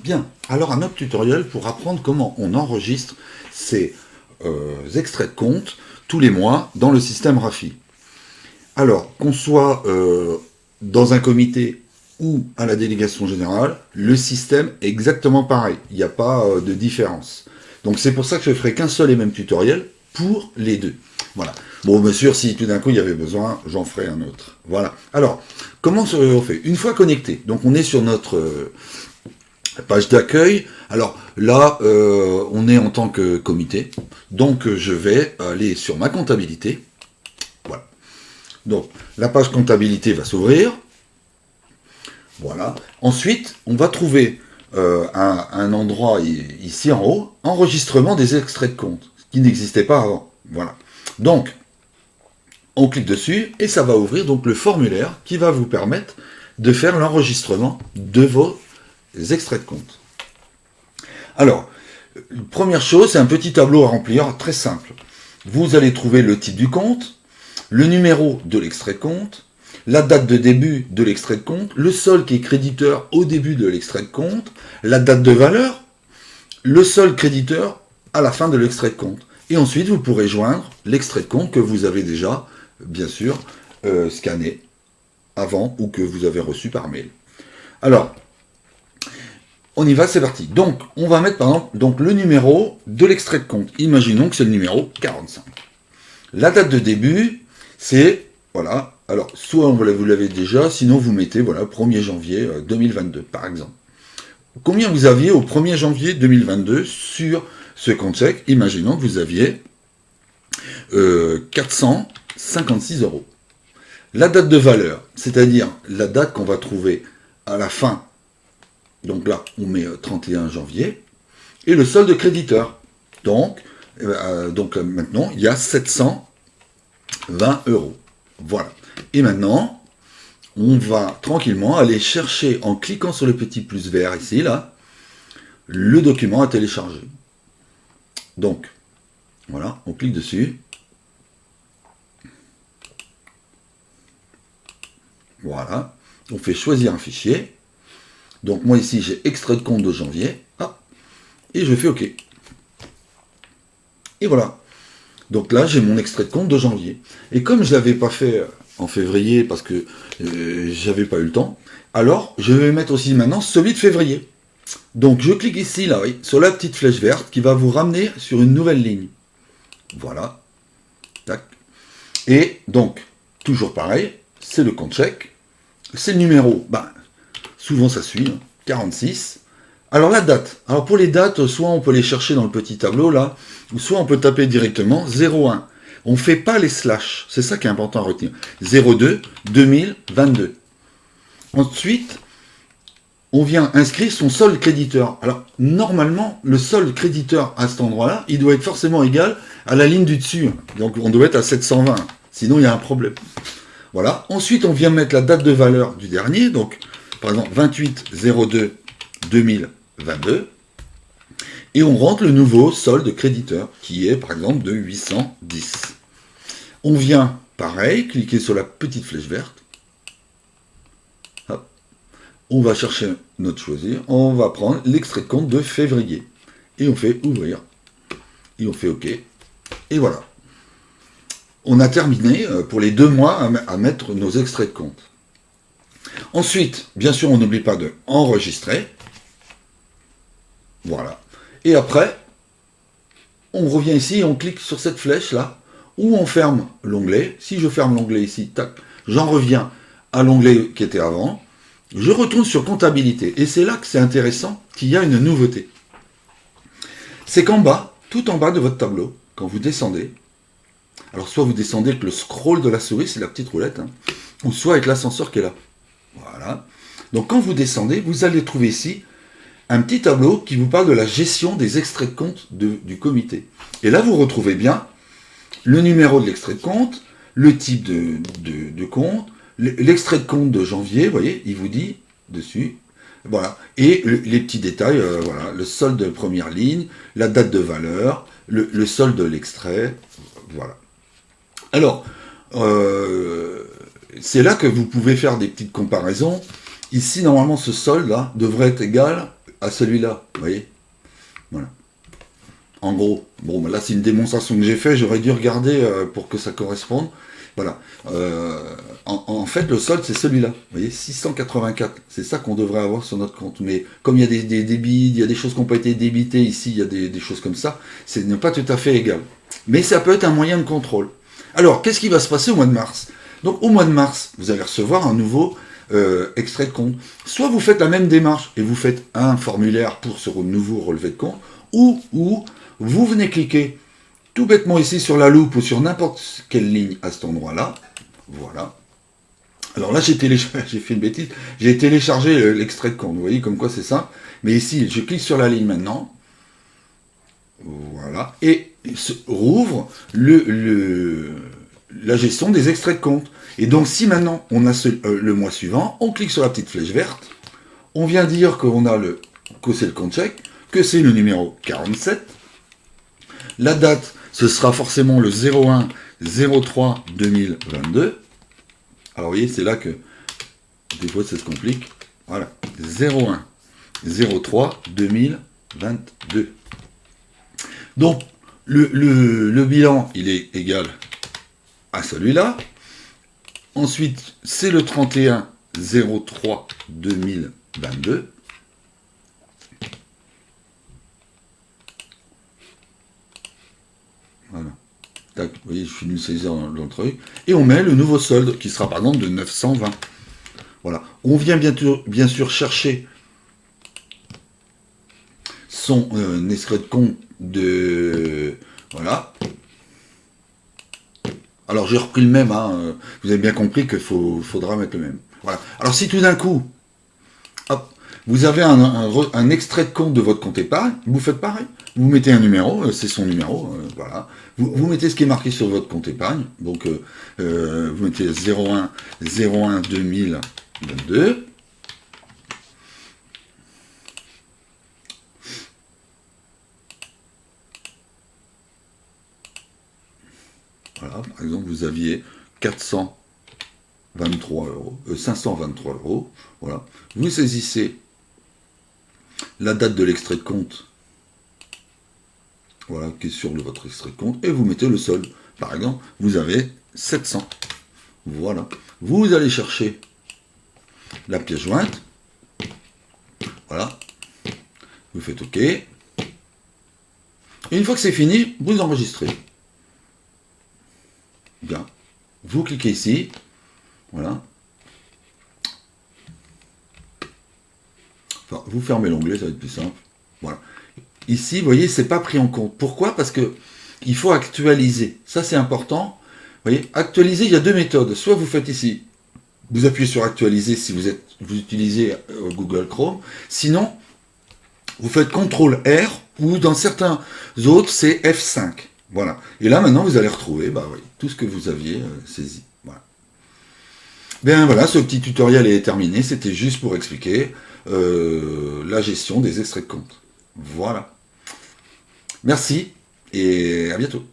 Bien, alors un autre tutoriel pour apprendre comment on enregistre ces extraits de compte tous les mois dans le système Rafi. Alors, qu'on soit dans un comité ou à la délégation générale, le système est exactement pareil. Il n'y a pas de différence. Donc c'est pour ça que je ne ferai qu'un seul et même tutoriel pour les deux. Voilà. Bon, bien sûr, si tout d'un coup il y avait besoin, j'en ferai un autre. Voilà. Alors, comment on fait? Une fois connecté, donc on est sur notre page d'accueil. Alors là, on est en tant que comité. Donc je vais aller sur ma comptabilité. Voilà. Donc la page comptabilité va s'ouvrir. Voilà. Ensuite, on va trouver un endroit ici en haut, enregistrement des extraits de compte, ce qui n'existait pas avant. Voilà. Donc, on clique dessus et ça va ouvrir donc le formulaire qui va vous permettre de faire l'enregistrement de vos extraits de compte. Alors, première chose, c'est un petit tableau à remplir, très simple. Vous allez trouver le titre du compte, le numéro de l'extrait de compte, la date de début de l'extrait de compte, le solde qui est créditeur au début de l'extrait de compte, la date de valeur, le solde créditeur à la fin de l'extrait de compte. Et ensuite, vous pourrez joindre l'extrait de compte que vous avez déjà, bien sûr, scanné avant ou que vous avez reçu par mail. Alors, on y va, c'est parti. Donc, on va mettre par exemple donc, le numéro de l'extrait de compte. Imaginons que c'est le numéro 45. La date de début, c'est, voilà, alors, soit vous l'avez déjà, sinon vous mettez, voilà, 1er janvier 2022, par exemple. Combien vous aviez au 1er janvier 2022 sur ce compte chèque? Imaginons que vous aviez 456 €. La date de valeur, c'est-à-dire la date qu'on va trouver à la fin. Donc là, on met 31 janvier. Et le solde créditeur. Donc maintenant, il y a 720 €. Voilà. Et maintenant, on va tranquillement aller chercher, en cliquant sur le petit plus vert ici, là, le document à télécharger. Donc, voilà, on clique dessus. Voilà. On fait choisir un fichier. Donc moi ici, j'ai extrait de compte de janvier. Ah, et je fais OK. Et voilà. Donc là, j'ai mon extrait de compte de janvier. Et comme je ne l'avais pas fait en février parce que j'avais pas eu le temps, alors je vais mettre aussi maintenant celui de février. Donc je clique ici, là, oui, sur la petite flèche verte qui va vous ramener sur une nouvelle ligne. Voilà. Tac. Et donc, toujours pareil, c'est le compte chèque. C'est le numéro, ben, souvent ça suit, 46. Alors la date. Alors pour les dates, soit on peut les chercher dans le petit tableau là, ou soit on peut taper directement 01. On ne fait pas les slash. C'est ça qui est important à retenir. 02 2022. Ensuite, on vient inscrire son solde créditeur. Alors normalement, le solde créditeur à cet endroit-là, il doit être forcément égal à la ligne du dessus. Donc on doit être à 720. Sinon il y a un problème. Voilà. Ensuite, on vient mettre la date de valeur du dernier. Donc par exemple 28 02 2022, et on rentre le nouveau solde créditeur, qui est par exemple de 810. On vient, pareil, cliquer sur la petite flèche verte, hop. On va chercher notre choisir, on va prendre l'extrait de compte de février, et on fait ouvrir, et on fait OK, et voilà. On a terminé pour les 2 mois à mettre nos extraits de compte. Ensuite, bien sûr, on n'oublie pas de enregistrer. Voilà. Et après, on revient ici et on clique sur cette flèche là, où on ferme l'onglet. Si je ferme l'onglet ici, tac, j'en reviens à l'onglet qui était avant. Je retourne sur comptabilité. Et c'est là que c'est intéressant qu'il y a une nouveauté. C'est qu'en bas, tout en bas de votre tableau, quand vous descendez, alors soit vous descendez avec le scroll de la souris, c'est la petite roulette, hein, ou soit avec l'ascenseur qui est là. Voilà. Donc quand vous descendez, vous allez trouver ici un petit tableau qui vous parle de la gestion des extraits de compte du comité. Et là, vous retrouvez bien le numéro de l'extrait de compte, le type de compte, l'extrait de compte de janvier, vous voyez, il vous dit dessus, voilà, et les petits détails, voilà, le solde de première ligne, la date de valeur, le solde de l'extrait, voilà. Alors, c'est là que vous pouvez faire des petites comparaisons. Ici, normalement, ce solde-là devrait être égal à celui-là, vous voyez. Voilà. En gros, bon, là c'est une démonstration que j'ai fait, j'aurais dû regarder pour que ça corresponde. Voilà. En fait, le solde, c'est celui-là. Vous voyez, 684. C'est ça qu'on devrait avoir sur notre compte. Mais comme il y a des débits, il y a des choses qui n'ont pas été débitées ici, il y a des choses comme ça, ce n'est pas tout à fait égal. Mais ça peut être un moyen de contrôle. Alors, qu'est-ce qui va se passer au mois de mars? Donc, au mois de mars, vous allez recevoir un nouveau extrait de compte. Soit vous faites la même démarche et vous faites un formulaire pour ce nouveau relevé de compte, ou vous venez cliquer tout bêtement ici sur la loupe ou sur n'importe quelle ligne à cet endroit-là. Voilà. Alors là, j'ai fait une bêtise. J'ai téléchargé l'extrait de compte. Vous voyez comme quoi c'est simple. Mais ici, je clique sur la ligne maintenant. Voilà. Et se rouvre la gestion des extraits de compte. Et donc, si maintenant on a le mois suivant, on clique sur la petite flèche verte. On vient dire qu'on a que c'est le compte chèque, que c'est le numéro 47. La date, ce sera forcément le 01-03-2022. Alors, vous voyez, c'est là que des fois ça se complique. Voilà, 01-03-2022. Donc, le bilan, il est égal à celui-là. Ensuite, c'est le 31-03-2022. Voilà. Tac, vous voyez, je suis venu saisir dans le truc. Et on met le nouveau solde, qui sera par exemple de 920. Voilà. On vient bien sûr chercher son extrait de compte de... Voilà. Alors j'ai repris le même, hein. Vous avez bien compris qu'il faudra mettre le même. Voilà. Alors si tout d'un coup, hop, vous avez un extrait de compte de votre compte épargne, vous faites pareil. Vous mettez un numéro, c'est son numéro, voilà. Vous mettez ce qui est marqué sur votre compte épargne. Donc vous mettez 01-2022. Voilà, par exemple, vous aviez 523 €. Voilà. Vous saisissez la date de l'extrait de compte, voilà, qui est sur votre extrait de compte, et vous mettez le solde. Par exemple, vous avez 700. Voilà. Vous allez chercher la pièce jointe. Voilà. Vous faites OK. Et une fois que c'est fini, vous enregistrez. Bien. Vous cliquez ici. Voilà. Enfin, vous fermez l'onglet, ça va être plus simple. Voilà. Ici, vous voyez, c'est pas pris en compte. Pourquoi? Parce que il faut actualiser. Ça, c'est important. Vous voyez, actualiser, il y a deux méthodes. Soit vous faites ici, vous appuyez sur actualiser si vous utilisez Google Chrome. Sinon, vous faites CTRL R ou dans certains autres, c'est F5. Voilà. Et là, maintenant, vous allez retrouver tout ce que vous aviez saisi. Voilà. Bien voilà, ce petit tutoriel est terminé. C'était juste pour expliquer la gestion des extraits de compte. Voilà. Merci et à bientôt.